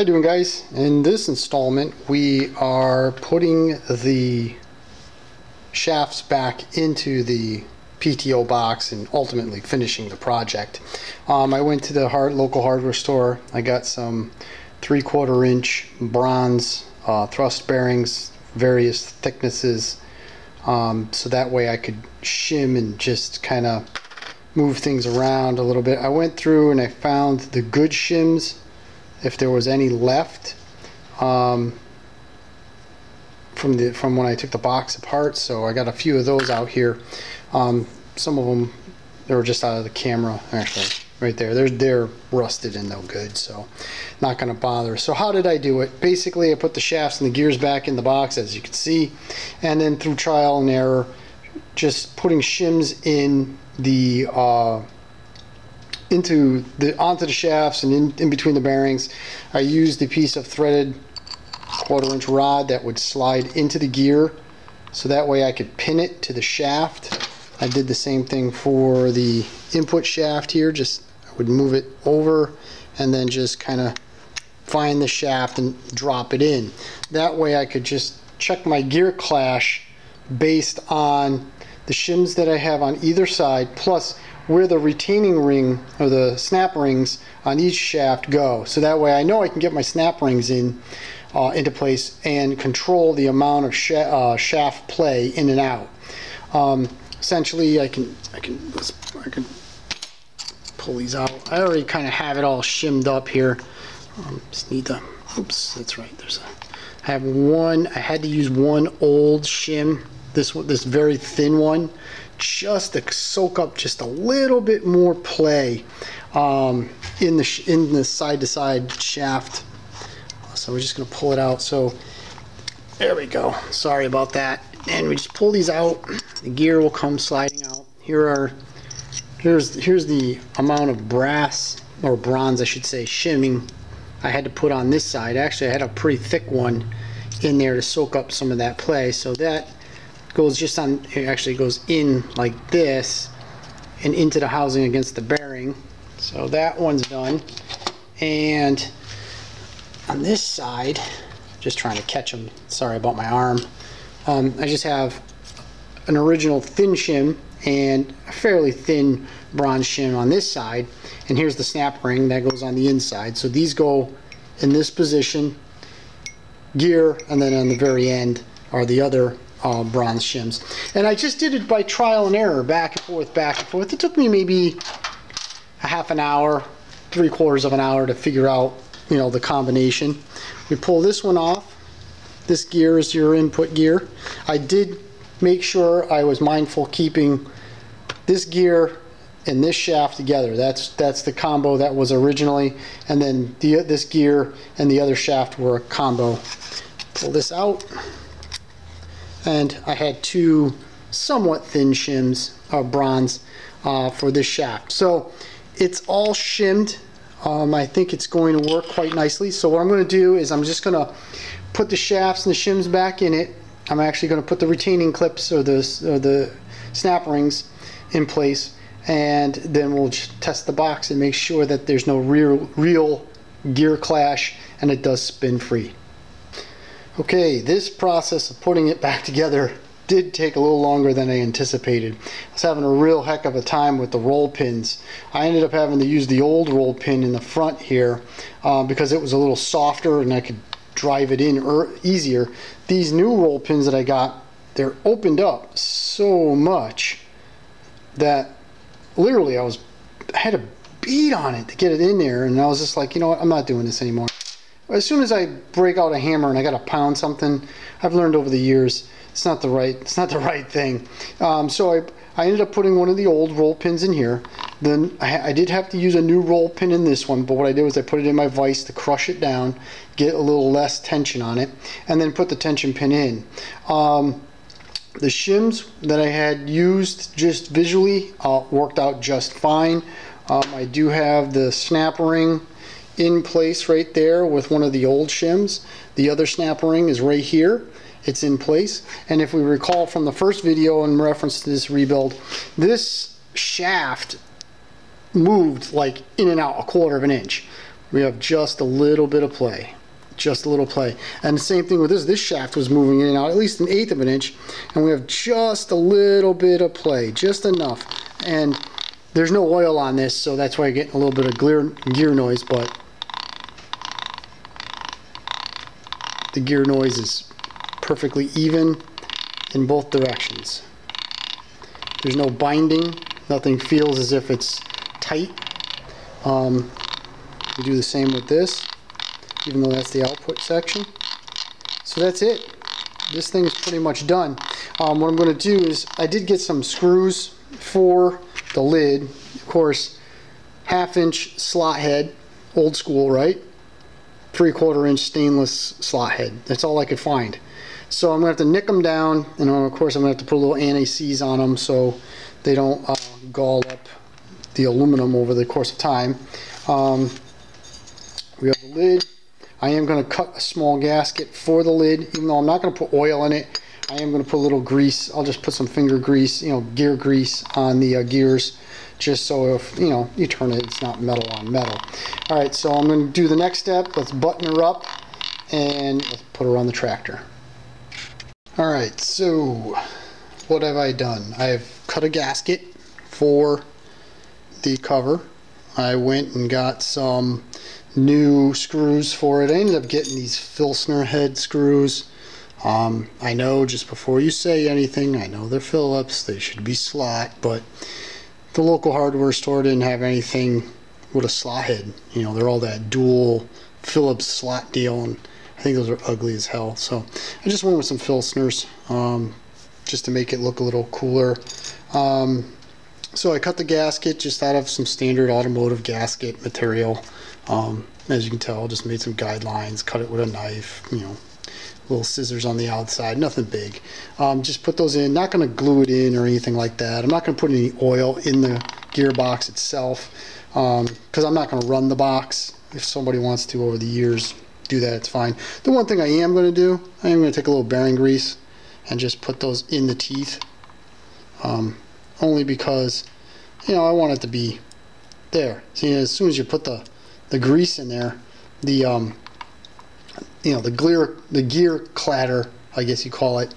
How you doing, guys? In this installment we are putting the shafts back into the PTO box and ultimately finishing the project. I went to the local hardware store. I got some 3/4 inch bronze thrust bearings, various thicknesses, so that way I could shim and just kind of move things around a little bit. I went through and I found the good shims, if there was any left, from when I took the box apart. So I got a few of those out here. Some of them, they were just out of the camera. Actually, right there, they're rusted and no good, so not going to bother. So how did I do it? Basically, I put the shafts and the gears back in the box, as you can see, and then through trial and error, just putting shims in the onto the shafts and in between the bearings. I used a piece of threaded 1/4 inch rod that would slide into the gear, so that way I could pin it to the shaft. I did the same thing for the input shaft here. Just I would move it over and then just kind of find the shaft and drop it in. That way I could just check my gear clash based on the shims that I have on either side, plus where the retaining ring or the snap rings on each shaft go. So that way I know I can get my snap rings into place and control the amount of shaft play in and out. Essentially, I can pull these out. I already kind of have it all shimmed up here. Just need to. Oops, that's right. I have one. I had to use one old shim. This very thin one, just to soak up just a little bit more play in the side-to-side shaft. So we're just going to pull it out. So there we go. Sorry about that. And we just pull these out. The gear will come sliding out. Here's the amount of brass, or bronze I should say, shimming I had to put on this side. Actually, I had a pretty thick one in there to soak up some of that play. So that goes just on, it actually goes in like this and into the housing against the bearing. So that one's done. And on this side, just trying to catch them, sorry about my arm, I just have an original thin shim and a fairly thin bronze shim on this side, and here's the snap ring that goes on the inside. So these go in this position, gear, and then on the very end are the other bronze shims. And I just did it by trial and error, back and forth, back and forth. It took me maybe a half an hour, 3/4 of an hour to figure out, you know, the combination. We pull this one off. This gear is your input gear. I did make sure I was mindful keeping this gear and this shaft together. That's the combo that was originally, and then this gear and the other shaft were a combo. Pull this out. And I had two somewhat thin shims of bronze for this shaft. So it's all shimmed. I think it's going to work quite nicely. So what I'm going to do is I'm just going to put the shafts and the shims back in it. I'm actually going to put the retaining clips or the snap rings in place, and then we'll just test the box and make sure that there's no real gear clash and it does spin free. Okay, this process of putting it back together did take a little longer than I anticipated. I was having a real heck of a time with the roll pins. I ended up having to use the old roll pin in the front here because it was a little softer and I could drive it in easier. These new roll pins that I got, they're opened up so much that literally I had to beat on it to get it in there, and I was just like, you know what, I'm not doing this anymore. As soon as I break out a hammer and I gotta pound something, I've learned over the years it's not the right thing. So I ended up putting one of the old roll pins in here. Then I did have to use a new roll pin in this one, but what I did was I put it in my vise to crush it down, get a little less tension on it, and then put the tension pin in. The shims that I had used just visually worked out just fine. I do have the snap ring in place right there with one of the old shims. The other snap ring is right here. It's in place. And if we recall from the first video in reference to this rebuild, this shaft moved like in and out 1/4 of an inch. we have just a little bit of play. Just a little play. And the same thing with this. This shaft was moving in and out at least 1/8 of an inch, and we have just a little bit of play, just enough. And there's no oil on this, so that's why you're getting a little bit of gear noise, but the gear noise is perfectly even in both directions. There's no binding. Nothing feels as if it's tight. We do the same with this, even though that's the output section. So that's it. This thing's pretty much done. What I'm going to do is, I did get some screws for the lid. Of course, 1/2 inch slot head, old school, right? 3/4 inch stainless slot head. That's all I could find. So I'm going to have to nick them down, and of course I'm going to have to put a little anti-seize on them so they don't gall up the aluminum over the course of time. We have the lid. I am going to cut a small gasket for the lid, even though I'm not going to put oil in it. I am going to put a little grease. I'll just put some finger grease, you know, gear grease on the gears, just so if, you know, you turn it, it's not metal on metal. Alright, so I'm going to do the next step. Let's button her up and let's put her on the tractor. Alright, so what have I done? I've cut a gasket for the cover. I went and got some new screws for it. I ended up getting these Filsner head screws. I know, just before you say anything, I know they're Phillips, they should be slot, but the local hardware store didn't have anything with a slot head. You know, they're all that dual Phillips slot deal, and I think those are ugly as hell. So I just went with some Filsners, just to make it look a little cooler. So I cut the gasket just out of some standard automotive gasket material. As you can tell, just made some guidelines, cut it with a knife, you know, little scissors on the outside, nothing big. Just put those in, not going to glue it in or anything like that. I'm not going to put any oil in the gearbox itself, because I'm not going to run the box. If somebody wants to over the years do that, it's fine. The one thing I am going to do, I am going to take a little bearing grease and just put those in the teeth, only because, you know, I want it to be there. See, as soon as you put the grease in there, the you know, the gear clatter, I guess you call it,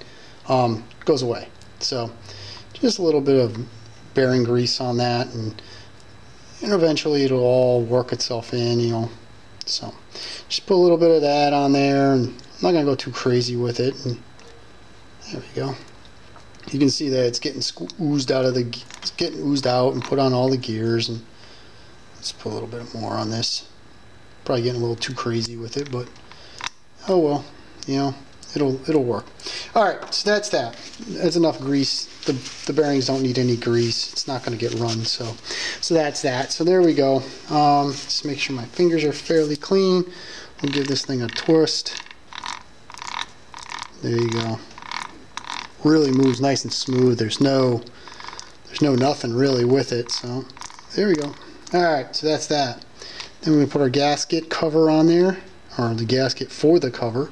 goes away. So just a little bit of bearing grease on that, and eventually it'll all work itself in, you know. So just put a little bit of that on there, and I'm not gonna go too crazy with it. And there we go. You can see that it's getting oozed out and put on all the gears. And let's put a little bit more on this. Probably getting a little too crazy with it, but oh well, you know, it'll work. All right, so that's that. That's enough grease. The bearings don't need any grease. It's not going to get run. So that's that. So there we go. Just make sure my fingers are fairly clean. We'll give this thing a twist. There you go. Really moves nice and smooth. There's no nothing really with it. So there we go. All right, so that's that. Then we put our gasket cover on there, or the gasket for the cover.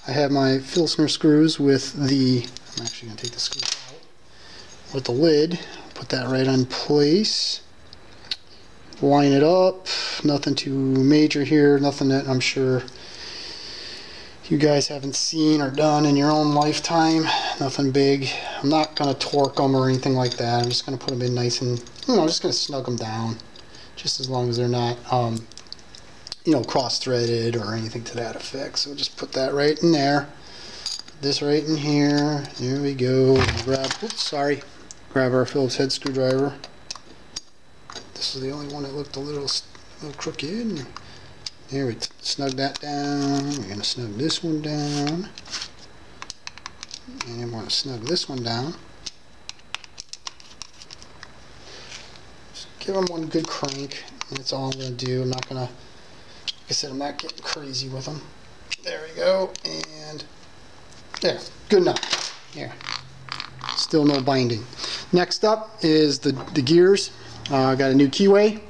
I have my Filsner screws with the, I'm actually going to take the screws out, with the lid. Put that right on place. Line it up. Nothing too major here, nothing that I'm sure you guys haven't seen or done in your own lifetime. Nothing big. I'm not going to torque them or anything like that. I'm just going to put them in nice and, you know, I'm just going to snug them down. Just as long as they're not, you know, cross-threaded or anything to that effect. So just put that right in there. Put this right in here. There we go. Grab, oops, sorry. Grab our Phillips head screwdriver. This is the only one that looked a little crooked. There we snug that down. We're going to snug this one down. And we're going to snug this one down. Just give them one good crank. That's all I'm going to do. I'm not going to, like I said, I'm not getting crazy with them. There we go. And there. Good enough. There. Still no binding. Next up is the gears. I got a new keyway.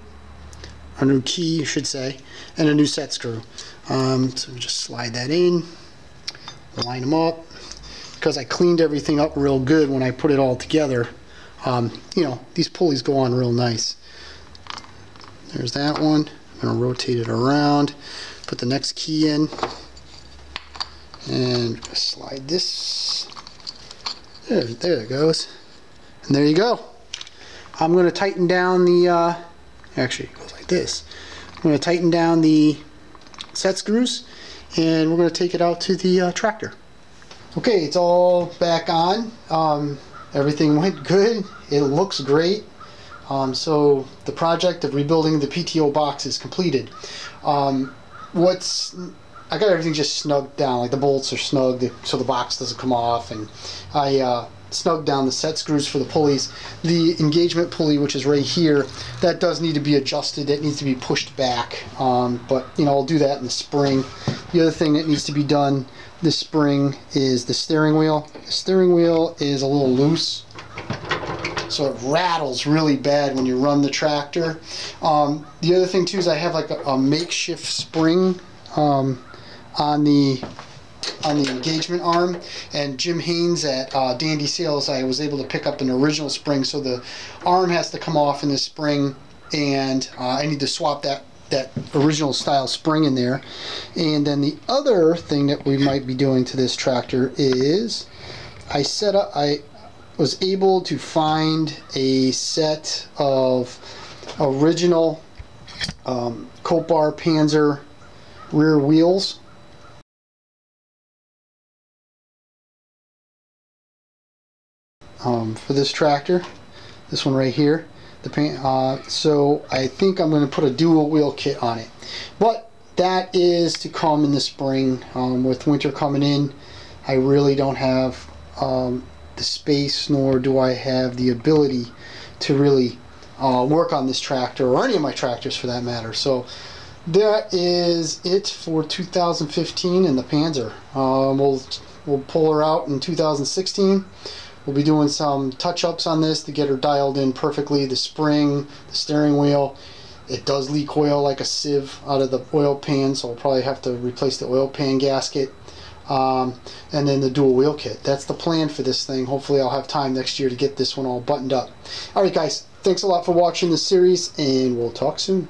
A new key, you should say, and a new set screw. So just slide that in, line them up. Because I cleaned everything up real good when I put it all together, you know, these pulleys go on real nice. There's that one. I'm going to rotate it around, put the next key in, and slide this. There it goes. And there you go. I'm going to tighten down the, actually it goes like this. I'm going to tighten down the set screws, and we're going to take it out to the tractor. Okay, it's all back on. Everything went good. It looks great. So the project of rebuilding the PTO box is completed. I got everything just snugged down, like the bolts are snugged so the box doesn't come off, and I snugged down the set screws for the pulleys. The engagement pulley, which is right here, that does need to be adjusted. It needs to be pushed back, but you know, I'll do that in the spring. The other thing that needs to be done this spring is the steering wheel. The steering wheel is a little loose, so it rattles really bad when you run the tractor. The other thing too is I have like a makeshift spring on the engagement arm, and Jim Haynes at Dandy Sales, I was able to pick up an original spring, so the arm has to come off in the spring, and I need to swap that original style spring in there. And then the other thing that we might be doing to this tractor is I was able to find a set of original Copar Panzer rear wheels. For this tractor, this one right here, so I think I'm going to put a dual wheel kit on it, but that is to come in the spring. With winter coming in, I really don't have the space, nor do I have the ability to really work on this tractor, or any of my tractors for that matter. So that is it for 2015 and the Panzer. We'll pull her out in 2016. We'll be doing some touch-ups on this to get her dialed in perfectly. The spring, the steering wheel, it does leak oil like a sieve out of the oil pan, so we'll probably have to replace the oil pan gasket. And then the dual wheel kit. That's the plan for this thing. Hopefully I'll have time next year to get this one all buttoned up. Alright guys, thanks a lot for watching this series, and we'll talk soon.